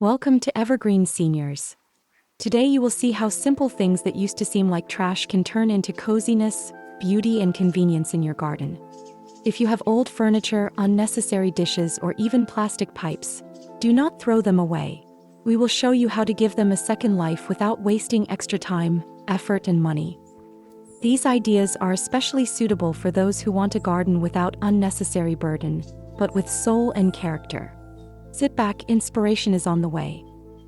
Welcome to Evergreen Seniors. Today you will see how simple things that used to seem like trash can turn into coziness, beauty, and convenience in your garden. If you have old furniture, unnecessary dishes, or even plastic pipes, do not throw them away. We will show you how to give them a second life without wasting extra time, effort, and money. These ideas are especially suitable for those who want a garden without unnecessary burden, but with soul and character. Sit back, inspiration is on the way.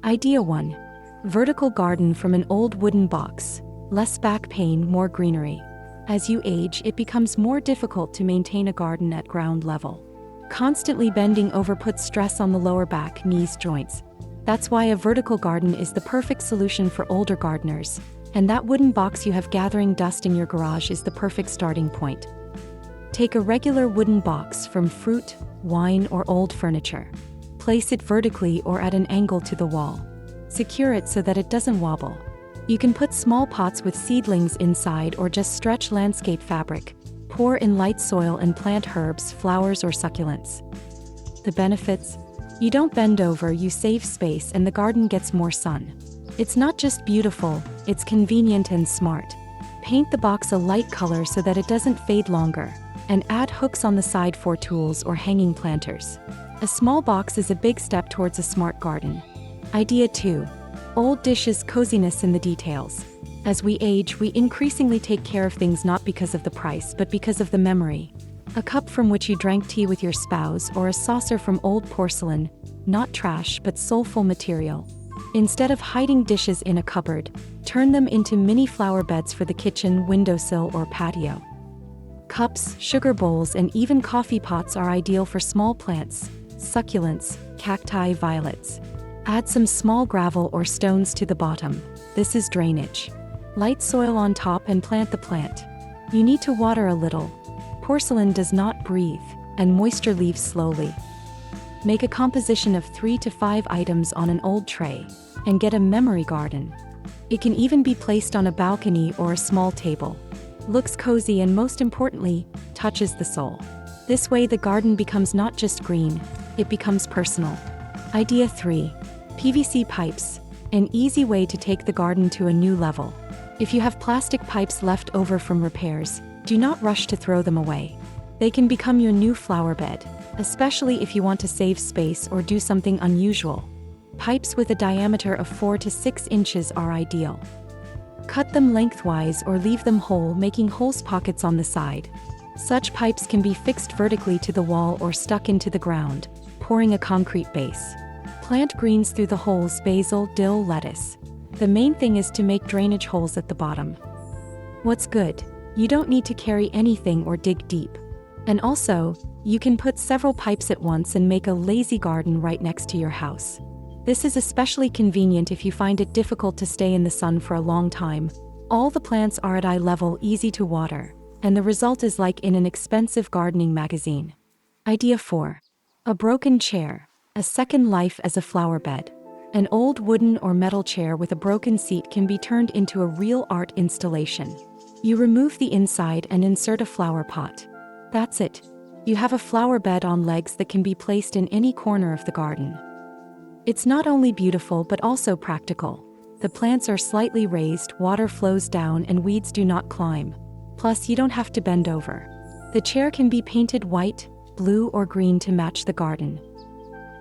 Idea 1. Vertical garden from an old wooden box. Less back pain, more greenery. As you age, it becomes more difficult to maintain a garden at ground level. Constantly bending over puts stress on the lower back, knees, joints. That's why a vertical garden is the perfect solution for older gardeners, and that wooden box you have gathering dust in your garage is the perfect starting point. Take a regular wooden box from fruit, wine, or old furniture. Place it vertically or at an angle to the wall. Secure it so that it doesn't wobble. You can put small pots with seedlings inside or just stretch landscape fabric. Pour in light soil and plant herbs, flowers, or succulents. The benefits? You don't bend over, you save space, and the garden gets more sun. It's not just beautiful, it's convenient and smart. Paint the box a light color so that it doesn't fade longer, and add hooks on the side for tools or hanging planters. A small box is a big step towards a smart garden. Idea 2. Old dishes, coziness in the details. As we age, we increasingly take care of things not because of the price, but because of the memory. A cup from which you drank tea with your spouse, or a saucer from old porcelain, not trash but soulful material. Instead of hiding dishes in a cupboard, turn them into mini flower beds for the kitchen, windowsill, or patio. Cups, sugar bowls, and even coffee pots are ideal for small plants, succulents, cacti, violets. Add some small gravel or stones to the bottom. This is drainage. Light soil on top and plant the plant. You need to water a little. Porcelain does not breathe, and moisture leaves slowly. Make a composition of 3 to 5 items on an old tray, and get a memory garden. It can even be placed on a balcony or a small table. Looks cozy and, most importantly, touches the soul. This way the garden becomes not just green, it becomes personal. Idea 3. PVC pipes. An easy way to take the garden to a new level. If you have plastic pipes left over from repairs, do not rush to throw them away. They can become your new flower bed, especially if you want to save space or do something unusual. Pipes with a diameter of 4 to 6 inches are ideal. Cut them lengthwise or leave them whole, making hose pockets on the side. Such pipes can be fixed vertically to the wall or stuck into the ground, pouring a concrete base. Plant greens through the holes: basil, dill, lettuce. The main thing is to make drainage holes at the bottom. What's good? You don't need to carry anything or dig deep. And also, you can put several pipes at once and make a lazy garden right next to your house. This is especially convenient if you find it difficult to stay in the sun for a long time. All the plants are at eye level, easy to water, and the result is like in an expensive gardening magazine. Idea 4. A broken chair. A second life as a flower bed. An old wooden or metal chair with a broken seat can be turned into a real art installation. You remove the inside and insert a flower pot. That's it. You have a flower bed on legs that can be placed in any corner of the garden. It's not only beautiful but also practical. The plants are slightly raised, water flows down, and weeds do not climb. Plus, you don't have to bend over. The chair can be painted white, blue, or green to match the garden.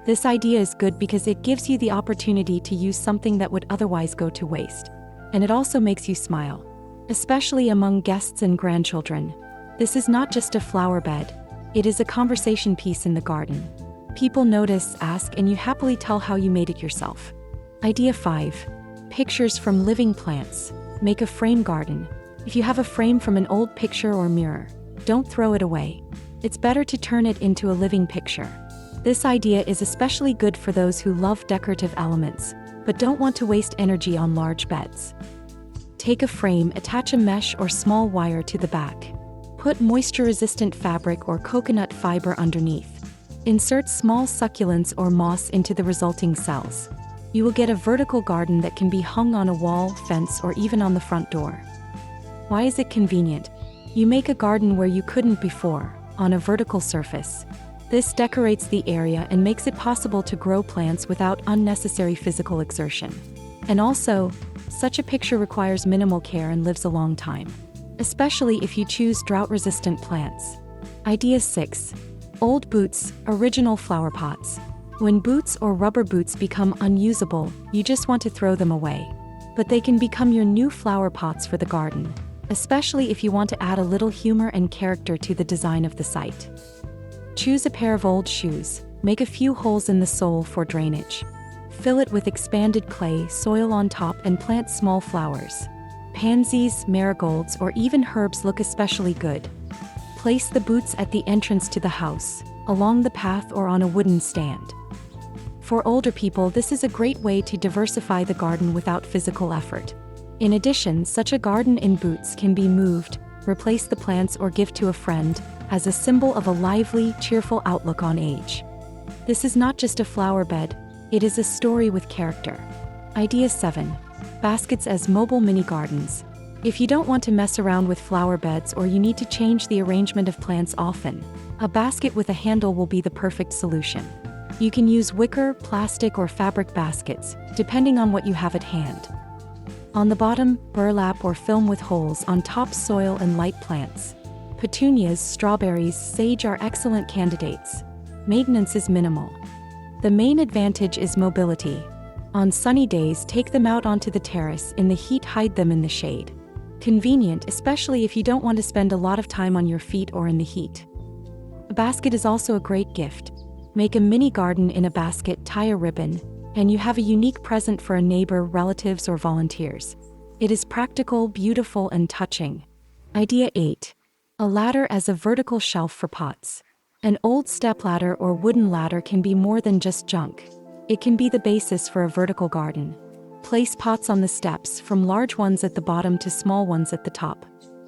This idea is good because it gives you the opportunity to use something that would otherwise go to waste. And it also makes you smile, especially among guests and grandchildren. This is not just a flower bed, it is a conversation piece in the garden. People notice, ask, and you happily tell how you made it yourself. Idea 5. Pictures from living plants. Make a frame garden. If you have a frame from an old picture or mirror, don't throw it away. It's better to turn it into a living picture. This idea is especially good for those who love decorative elements, but don't want to waste energy on large beds. Take a frame, attach a mesh or small wire to the back. Put moisture-resistant fabric or coconut fiber underneath. Insert small succulents or moss into the resulting cells. You will get a vertical garden that can be hung on a wall, fence, or even on the front door. Why is it convenient? You make a garden where you couldn't before, on a vertical surface. This decorates the area and makes it possible to grow plants without unnecessary physical exertion. And also, such a picture requires minimal care and lives a long time, especially if you choose drought-resistant plants. Idea 6. Old boots, original flower pots. When boots or rubber boots become unusable, you just want to throw them away. But they can become your new flower pots for the garden, especially if you want to add a little humor and character to the design of the site. Choose a pair of old shoes, make a few holes in the sole for drainage. Fill it with expanded clay, soil on top, and plant small flowers. Pansies, marigolds, or even herbs look especially good. Place the boots at the entrance to the house, along the path, or on a wooden stand. For older people, this is a great way to diversify the garden without physical effort. In addition, such a garden in boots can be moved, replace the plants, or give to a friend, as a symbol of a lively, cheerful outlook on age. This is not just a flower bed, it is a story with character. Idea 7. Baskets as mobile mini gardens. If you don't want to mess around with flower beds or you need to change the arrangement of plants often, a basket with a handle will be the perfect solution. You can use wicker, plastic, or fabric baskets, depending on what you have at hand. On the bottom, burlap or film with holes; on top, soil and light plants. Petunias, strawberries, sage are excellent candidates. Maintenance is minimal. The main advantage is mobility. On sunny days, take them out onto the terrace; in the heat, hide them in the shade. Convenient, especially if you don't want to spend a lot of time on your feet or in the heat. A basket is also a great gift. Make a mini garden in a basket, tie a ribbon, and you have a unique present for a neighbor, relatives, or volunteers. It is practical, beautiful, and touching. Idea 8. A ladder as a vertical shelf for pots. An old stepladder or wooden ladder can be more than just junk. It can be the basis for a vertical garden. Place pots on the steps, from large ones at the bottom to small ones at the top.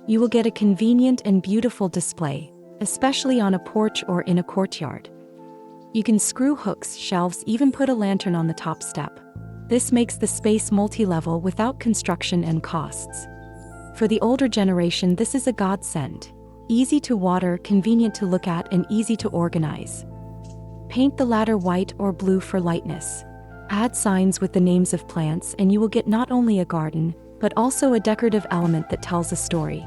You will get a convenient and beautiful display, especially on a porch or in a courtyard. You can screw hooks, shelves, even put a lantern on the top step. This makes the space multi-level without construction and costs. For the older generation, this is a godsend. Easy to water, convenient to look at, and easy to organize. Paint the ladder white or blue for lightness. Add signs with the names of plants and you will get not only a garden, but also a decorative element that tells a story.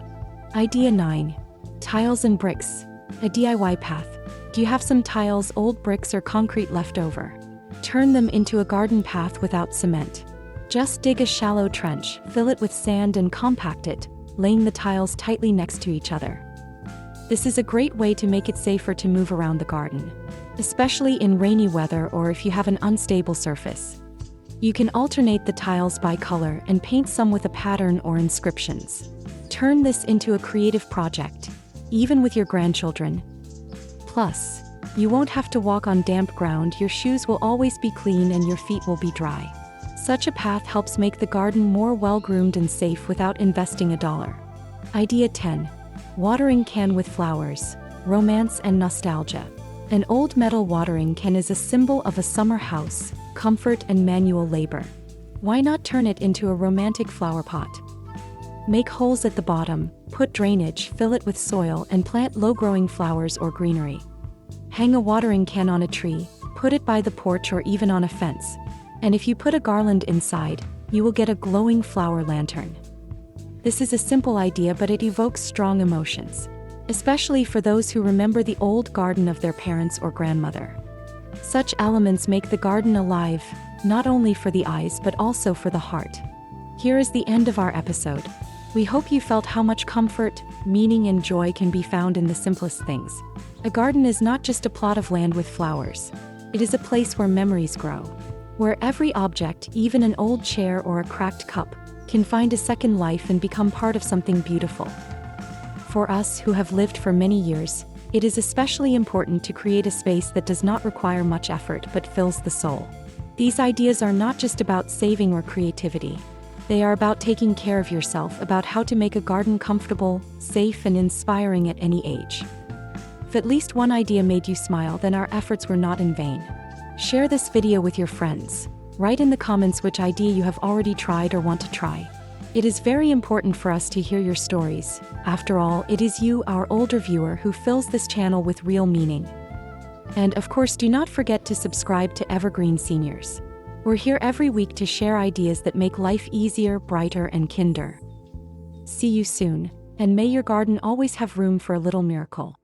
Idea 9. Tiles and bricks. A DIY path. Do you have some tiles, old bricks, or concrete left over? Turn them into a garden path without cement. Just dig a shallow trench, fill it with sand, and compact it, laying the tiles tightly next to each other. This is a great way to make it safer to move around the garden, especially in rainy weather or if you have an unstable surface. You can alternate the tiles by color and paint some with a pattern or inscriptions. Turn this into a creative project, even with your grandchildren. Plus, you won't have to walk on damp ground, your shoes will always be clean and your feet will be dry. Such a path helps make the garden more well-groomed and safe without investing a dollar. Idea 10. Watering can with flowers, romance and nostalgia. An old metal watering can is a symbol of a summer house, comfort and manual labor. Why not turn it into a romantic flower pot? Make holes at the bottom, put drainage, fill it with soil, and plant low-growing flowers or greenery. Hang a watering can on a tree, put it by the porch or even on a fence. And if you put a garland inside, you will get a glowing flower lantern. This is a simple idea, but it evokes strong emotions, especially for those who remember the old garden of their parents or grandmother. Such elements make the garden alive, not only for the eyes but also for the heart. Here is the end of our episode. We hope you felt how much comfort, meaning, and joy can be found in the simplest things. A garden is not just a plot of land with flowers. It is a place where memories grow, where every object, even an old chair or a cracked cup, can find a second life and become part of something beautiful. For us who have lived for many years, it is especially important to create a space that does not require much effort but fills the soul. These ideas are not just about saving or creativity. They are about taking care of yourself, about how to make a garden comfortable, safe, and inspiring at any age. If at least one idea made you smile, then our efforts were not in vain. Share this video with your friends. Write in the comments which idea you have already tried or want to try. It is very important for us to hear your stories. After all, it is you, our older viewer, who fills this channel with real meaning. And of course, do not forget to subscribe to Evergreen Seniors. We're here every week to share ideas that make life easier, brighter, and kinder. See you soon, and may your garden always have room for a little miracle.